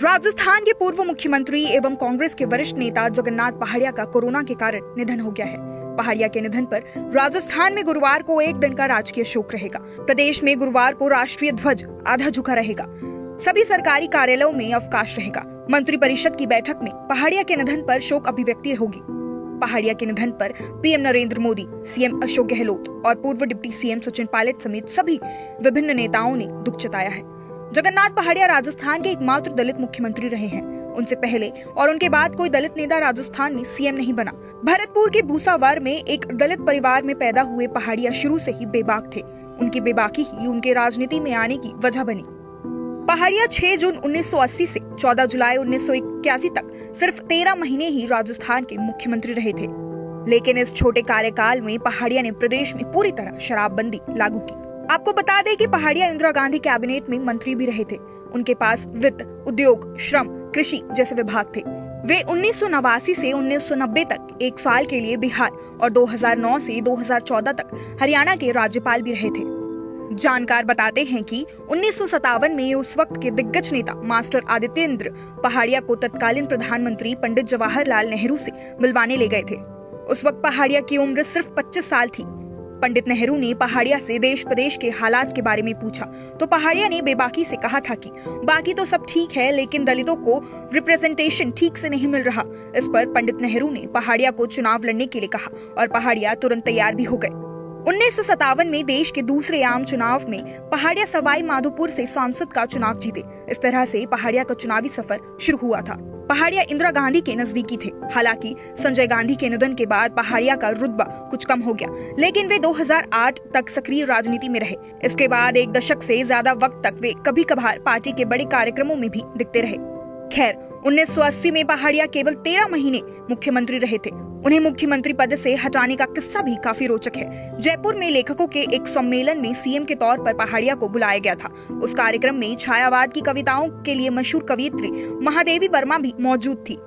राजस्थान के पूर्व मुख्यमंत्री एवं कांग्रेस के वरिष्ठ नेता जगन्नाथ पहाड़िया का कोरोना के कारण निधन हो गया है। पहाड़िया के निधन पर राजस्थान में गुरुवार को एक दिन का राजकीय शोक रहेगा। प्रदेश में गुरुवार को राष्ट्रीय ध्वज आधा झुका रहेगा। सभी सरकारी कार्यालयों में अवकाश रहेगा। मंत्रिपरिषद की बैठक में पहाड़िया के निधन पर शोक अभिव्यक्ति होगी। पहाड़िया के निधन पर पीएम नरेंद्र मोदी, सीएम अशोक गहलोत और पूर्व डिप्टी सीएम सचिन पायलट समेत सभी विभिन्न नेताओं ने दुख जताया है। जगन्नाथ पहाड़िया राजस्थान के एकमात्र दलित मुख्यमंत्री रहे हैं। उनसे पहले और उनके बाद कोई दलित नेता राजस्थान में सीएम नहीं बना। भरतपुर के भूसावर में एक दलित परिवार में पैदा हुए पहाड़िया शुरू से ही बेबाक थे। उनकी बेबाकी ही उनके राजनीति में आने की वजह बनी। पहाड़िया 6 जून 1980 से 14 जुलाई 1981 तक सिर्फ 13 महीने ही राजस्थान के मुख्यमंत्री रहे थे। लेकिन इस छोटे कार्यकाल में पहाड़िया ने प्रदेश में पूरी तरह शराबबंदी लागू की। आपको बता दें कि पहाड़िया इंदिरा गांधी कैबिनेट में मंत्री भी रहे थे। उनके पास वित्त, उद्योग, श्रम, कृषि जैसे विभाग थे। वे 1989 से 1990 तक एक साल के लिए बिहार और 2009 से 2014 तक हरियाणा के राज्यपाल भी रहे थे। जानकार बताते हैं कि 1957 में उस वक्त के दिग्गज नेता मास्टर आदित्येंद्र पहाड़िया को तत्कालीन प्रधानमंत्री पंडित जवाहरलाल नेहरू से मिलवाने ले गए थे। उस वक्त पहाड़िया की उम्र सिर्फ 25 साल थी। पंडित नेहरू ने पहाड़िया से देश प्रदेश के हालात के बारे में पूछा तो पहाड़िया ने बेबाकी से कहा था कि बाकी तो सब ठीक है, लेकिन दलितों को रिप्रेजेंटेशन ठीक से नहीं मिल रहा। इस पर पंडित नेहरू ने पहाड़िया को चुनाव लड़ने के लिए कहा और पहाड़िया तुरंत तैयार भी हो गए। 1957 में देश के दूसरे आम चुनाव में पहाड़िया सवाई माधोपुर से सांसद का चुनाव जीते। इस तरह से पहाड़िया का चुनावी सफर शुरू हुआ था। पहाड़िया इंदिरा गांधी के नजदीकी थे। हालांकि संजय गांधी के निधन के बाद पहाड़िया का रुतबा कुछ कम हो गया, लेकिन वे 2008 तक सक्रिय राजनीति में रहे। इसके बाद एक दशक से ज्यादा वक्त तक वे कभी कभार पार्टी के बड़े कार्यक्रमों में भी दिखते रहे। खैर, 1980 में पहाड़िया केवल 13 महीने मुख्यमंत्री रहे थे। उन्हें मुख्यमंत्री पद से हटाने का किस्सा भी काफी रोचक है। जयपुर में लेखकों के एक सम्मेलन में सीएम के तौर पर पहाड़िया को बुलाया गया था। उस कार्यक्रम में छायावाद की कविताओं के लिए मशहूर कवयित्री महादेवी वर्मा भी मौजूद थी।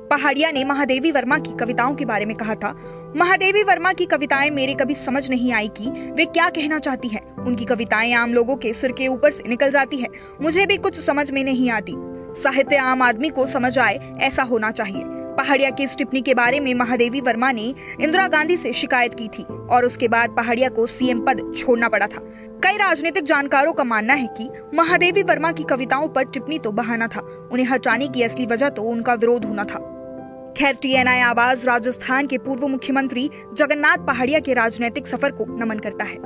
पहाड़िया ने महादेवी वर्मा की कविताओं के बारे में कहा था, महादेवी वर्मा की कविताएं मेरे कभी समझ नहीं आई कि वे क्या कहना चाहती हैं। उनकी कविताएं आम लोगों के सिर के ऊपर से निकल जाती है। मुझे भी कुछ समझ में नहीं आती। साहित्य आम आदमी को समझ आए, ऐसा होना चाहिए। पहाड़िया की इस टिप्पणी के बारे में महादेवी वर्मा ने इंदिरा गांधी से शिकायत की थी और उसके बाद पहाड़िया को सीएम पद छोड़ना पड़ा था। कई राजनीतिक जानकारों का मानना है कि महादेवी वर्मा की कविताओं पर टिप्पणी तो बहाना था, उन्हें हटाने की असली वजह तो उनका विरोध होना था। खैर, TNI आवाज राजस्थान के पूर्व मुख्यमंत्री जगन्नाथ पहाड़िया के राजनीतिक सफर को नमन करता है।